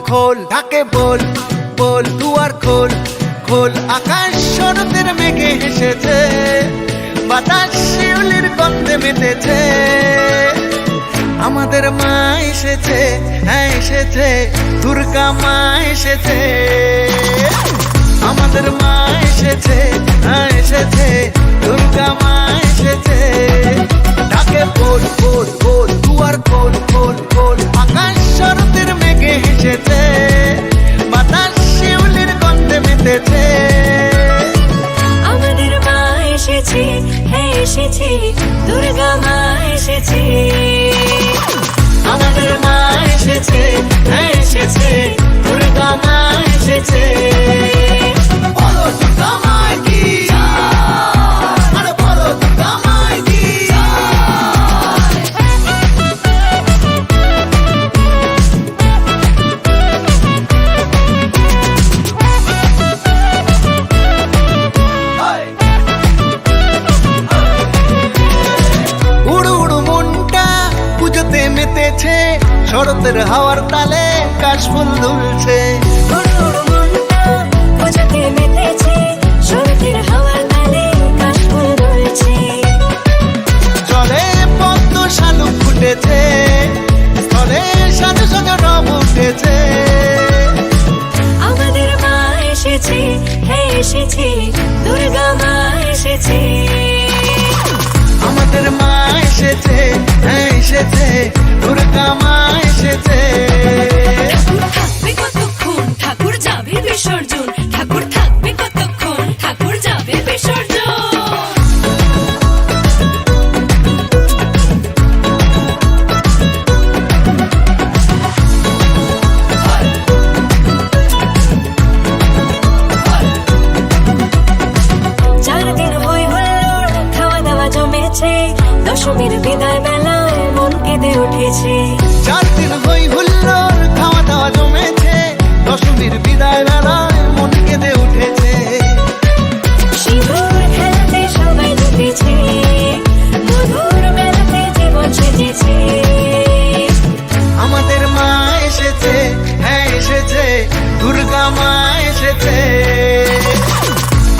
খোল ঢাকে বল বল দুয়ার খোল খোল। আকাশ শরতের মেঘে হেসেছে, বাতাস শিউলির গন্ধে মেতেছে। আমাদের মা এসেছে, হ্যাঁ এসেছে, দুর্গা মা এসেছে। আমাদের মা এসেছে, হ্যাঁ এসেছে, দুর্গা মা এসেছে। ঢাকে বল বল বল দুয়ার খোল খোল খোল। আকাশ শরতের মেঘে হেসেছে, বাতাস শিউলির গন্ধে মেতেছে। আমাদের মা এসেছে, হ্যাঁ এসেছে, দুর্গা মা এসেছে। আমাদের মা এসেছে, হ্যাঁ এসেছে, দুর্গা মা এসেছে। বলো দুর্গা মার কি জয়, আরে বলো দুর্গা মার কি জয়। উড়ু উড়ু মনটা পুজোতে মেতেছে, শরতের হাওয়ার তালে কাশফুল দুলছে। উড়ু উড়ু মনটা পুজোতে মেতেছে, শরতের হাওয়ার তালে কাশফুল দুলছে। জলে পদ্ম শালুক ফুটেছে, স্থলে সাজু সাজু রব উঠেছে। আমাদের মা এসেছে, হ্যাঁ এসেছে, দুর্গা মা এসেছে। আমাদের মা এসেছে, হ্যাঁ এসেছে, দুর্গা মা এসেছে। থাকবে কতক্ষণ, ঠাকুর যাবে বিসর্জন। ঠাকুর থাকবে কতক্ষণ, ঠাকুর যাবে বিসর্জন। চার দিন হই হুল্লোড়, খাওয়া দাওয়া জমেছে, দশমীর বিদায় বেলায় মন কেঁদে উঠেছে। 4 দিন হই হুল্লোড়, খাওয়া দাওয়া জমেছে, দশমীর বিদায় বেলায় মন কেঁদে উঠেছে। সিঁদুর খেলাতে সবাই জুটেছে, মধুর মেলাতে জীবন সেজেছে। আমাদের মা এসেছে, হ্যাঁ এসেছে, দুর্গা মা এসেছে।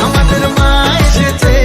আমাদের মা এসেছে,